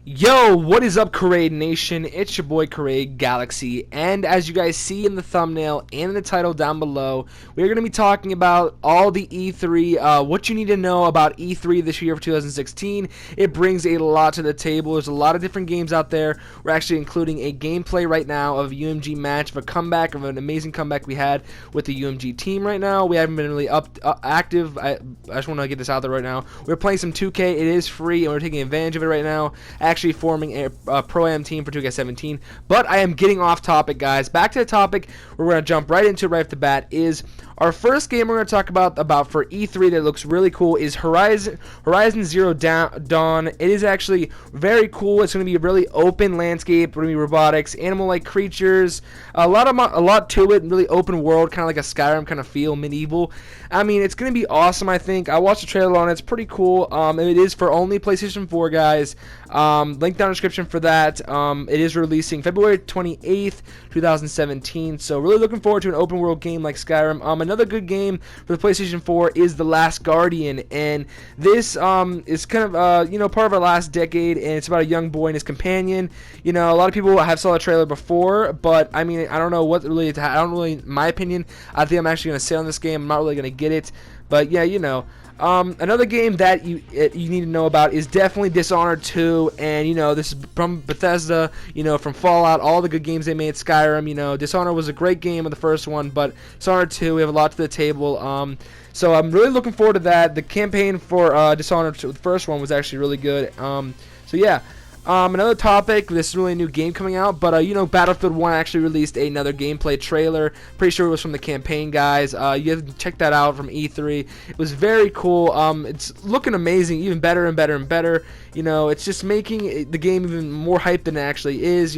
Yo, what is up, Karade Nation? It's your boy Karade Galaxy, and as you guys see in the thumbnail and in the title down below, we're going to be talking about all the E3, what you need to know about E3 this year for 2016. It brings a lot to the table. There's a lot of different games out there. We're actually including a gameplay right now of a UMG match, of a comeback, of an amazing comeback we had with the UMG team right now. We haven't been really active. I just want to get this out there right now. We're playing some 2K. It is free, and we're taking advantage of it right now. Actually forming a Pro-Am team for 2K17, but I am getting off topic, guys. Back to the topic, we're going to jump right into it right off the bat, is our first game we're going to talk about for E3 that looks really cool is Horizon Zero Dawn. It is actually very cool. It's going to be a really open landscape. We're going to be robotics, animal-like creatures, a lot to it, really open world, kind of like a Skyrim kind of feel, medieval. I mean, it's going to be awesome, I think. I watched the trailer on it. It's pretty cool. It is for only PlayStation 4, guys. Link down in the description for that. It is releasing February 28th, 2017. So really looking forward to an open world game like Skyrim. Another good game for the PlayStation 4 is The Last Guardian, and this is kind of part of our last decade, and it's about a young boy and his companion. A lot of people have saw the trailer before, but I mean, I don't know what really. My opinion, I think I'm actually gonna sit on this game. I'm not really gonna get it, but yeah, another game that you need to know about is definitely Dishonored 2, and this is from Bethesda, from Fallout, all the good games they made, Skyrim. Dishonored was a great game of the first one, but Dishonored 2, we have a lot to the table. So I'm really looking forward to that. The campaign for Dishonored 2, the first one, was actually really good. So yeah. Another topic, this is really a new game coming out, but Battlefield 1 actually released another gameplay trailer. Pretty sure it was from the campaign, guys. You have to check that out from E3. It was very cool. It's looking amazing, even better and better and better. It's just making the game even more hype than it actually is.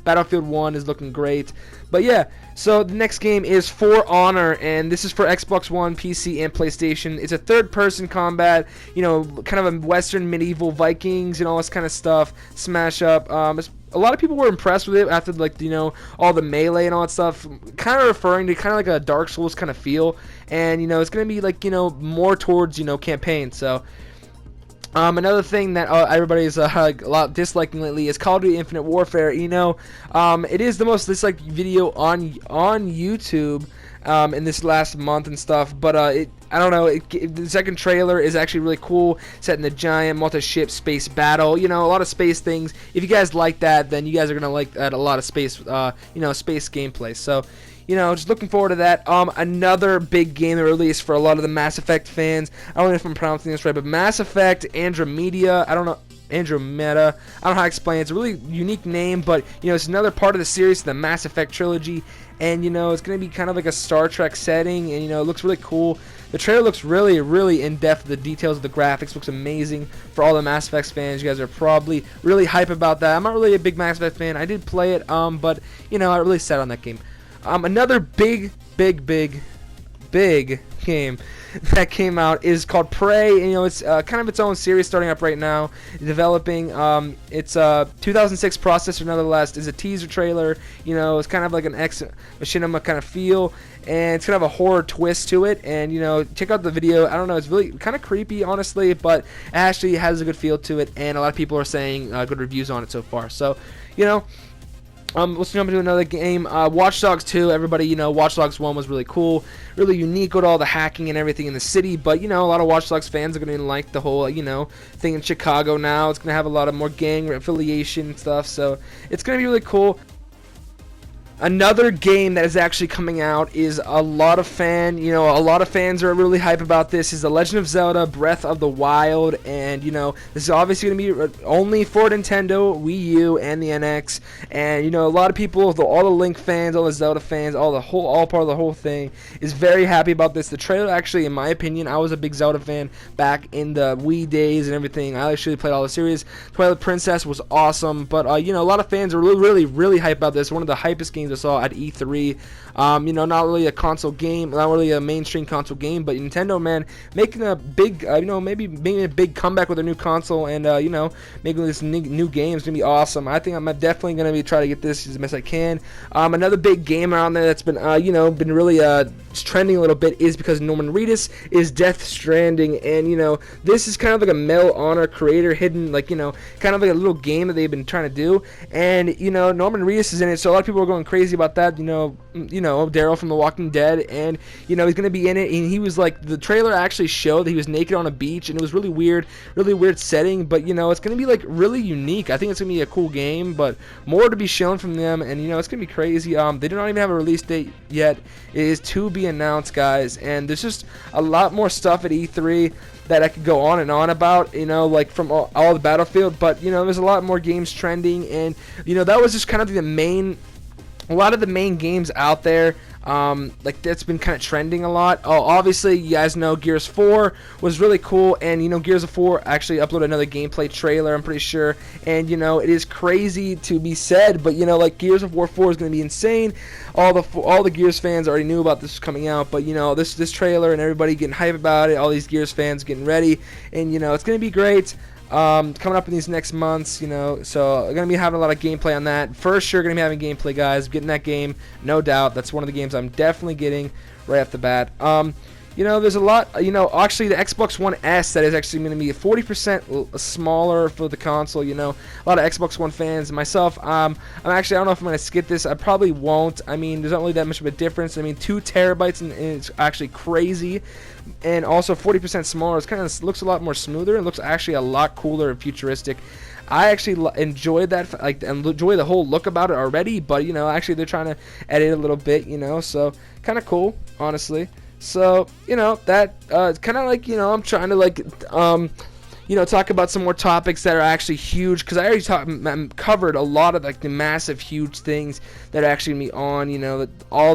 Battlefield 1 is looking great. But yeah, so the next game is For Honor, and this is for Xbox One, PC, and PlayStation. It's a third-person combat, kind of a Western medieval Vikings, all this kind of stuff. Smash up. A lot of people were impressed with it after all the melee and all that stuff. Kind of referring to kind of like a Dark Souls kind of feel, and it's gonna be like more towards campaign. So. Another thing that everybody's a lot disliking lately is Call of Duty Infinite Warfare. It is the most disliked video on YouTube in this last month and stuff. But I don't know. The second trailer is actually really cool, set in a giant multi-ship space battle. A lot of space things. If you guys like that, then you guys are gonna like that, a lot of space, space gameplay. So. Just looking forward to that. Another big game that released for a lot of the Mass Effect fans. I don't know if I'm pronouncing this right, but Mass Effect Andromeda. I don't know. Andromeda. I don't know how to explain it. It's a really unique name, but it's another part of the series, the Mass Effect trilogy, and it's gonna be kind of like a Star Trek setting, and it looks really cool. The trailer looks really, really in depth. The details of the graphics looks amazing for all the Mass Effect fans. You guys are probably really hype about that. I'm not really a big Mass Effect fan. I did play it, but I really sat on that game. Another big game that came out is called Prey. And, it's kind of its own series starting up right now, developing. It's a 2006 processor, nonetheless. It's a teaser trailer. It's kind of like an Ex Machinima kind of feel, and it's kind of a horror twist to it. And check out the video. I don't know, it's really kind of creepy, honestly, but it actually has a good feel to it, and a lot of people are saying good reviews on it so far. So let's jump into another game. Watch Dogs 2. Everybody, Watch Dogs 1 was really cool, really unique with all the hacking and everything in the city. But a lot of Watch Dogs fans are gonna like the whole, thing in Chicago now. It's gonna have a lot of more gang affiliation and stuff. So it's gonna be really cool. Another game that is actually coming out is a lot of fans are really hype about this, is The Legend of Zelda Breath of the Wild, and this is obviously going to be only for Nintendo, Wii U, and the NX, and a lot of people, all the Link fans, all the Zelda fans, all part of the whole thing, is very happy about this. The trailer, actually, in my opinion, I was a big Zelda fan back in the Wii days and everything. I actually played all the series. Twilight Princess was awesome, but a lot of fans are really, really, really hype about this. One of the hypest games games I saw at E3. Not really a console game, not really a mainstream console game, but Nintendo, man, making a big, maybe making a big comeback with a new console, and making this new game is gonna be awesome. I think I'm definitely gonna be trying to get this as best I can. Another big game around there that's been, been really trending a little bit is because Norman Reedus is Death Stranding, and this is kind of like a Medal of Honor creator hidden, kind of like a little game that they've been trying to do, and Norman Reedus is in it, so a lot of people are going crazy about that. Daryl from The Walking Dead, and he's gonna be in it, and he was like, the trailer actually showed that he was naked on a beach, and it was really weird setting, but it's gonna be like really unique. I think it's gonna be a cool game, but more to be shown from them, and it's gonna be crazy. They do not even have a release date yet. It is to be announced, guys, and there's just a lot more stuff at E3 that I could go on and on about, from all the Battlefield, but there's a lot more games trending, and that was just kind of a lot of the main games out there, that's been kind of trending a lot. Oh, obviously, you guys know Gears 4 was really cool, and Gears of 4 actually uploaded another gameplay trailer, I'm pretty sure, and it is crazy to be said, but Gears of War 4 is going to be insane. All the Gears fans already knew about this coming out, but this trailer and everybody getting hype about it, all these Gears fans getting ready, and it's going to be great. Coming up in these next months, so I'm going to be having a lot of gameplay on that. For sure going to be having gameplay, guys. Getting that game, no doubt. That's one of the games I'm definitely getting right off the bat. There's a lot, actually the Xbox One S, that is actually going to be 40% smaller for the console, a lot of Xbox One fans. Myself, I don't know if I'm going to skip this. I probably won't. There's not really that much of a difference. 2 terabytes, and it's actually crazy. And also 40% smaller. It kind of looks a lot more smoother, and looks actually a lot cooler and futuristic. I actually enjoyed that, enjoy the whole look about it already, but, actually they're trying to edit a little bit, so kind of cool, honestly. So, that it's kind of like, I'm trying to talk about some more topics that are actually huge, because I already covered a lot of the massive, huge things that are actually going to be on, all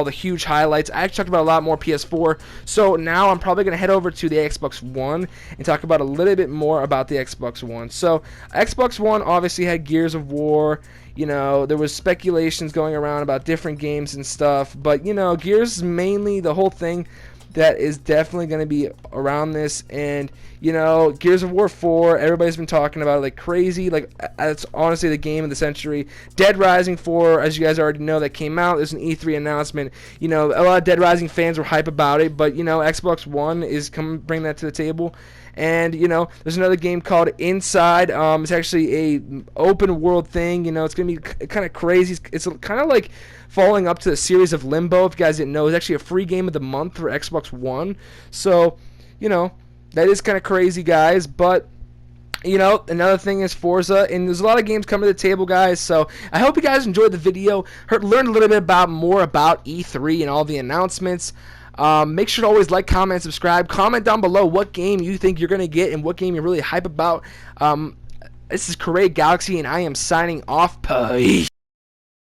the huge highlights. I actually talked about a lot more PS4, so now I'm probably going to head over to the Xbox One and talk about a little bit more about the Xbox One. So, Xbox One obviously had Gears of War. There was speculations going around about different games and stuff, but Gears is mainly the whole thing that is definitely going to be around this. And Gears of War 4, everybody's been talking about it like crazy. It's honestly the game of the century. Dead Rising 4, as you guys already know, that came out. There's an E3 announcement. A lot of Dead Rising fans were hype about it, but Xbox One is bringing that to the table. And there's another game called Inside. It's actually a open world thing. It's gonna be kind of crazy. It's kind of like following up to the series of Limbo. If you guys didn't know, it's actually a free game of the month for Xbox One. So that is kind of crazy, guys. But another thing is Forza, and there's a lot of games coming to the table, guys. So I hope you guys enjoyed the video, learned a little bit more about E3 and all the announcements. Make sure to always like, comment, subscribe. Comment down below what game you think you're going to get and what game you're really hype about. This is Craig Galaxy, and I am signing off. Peace.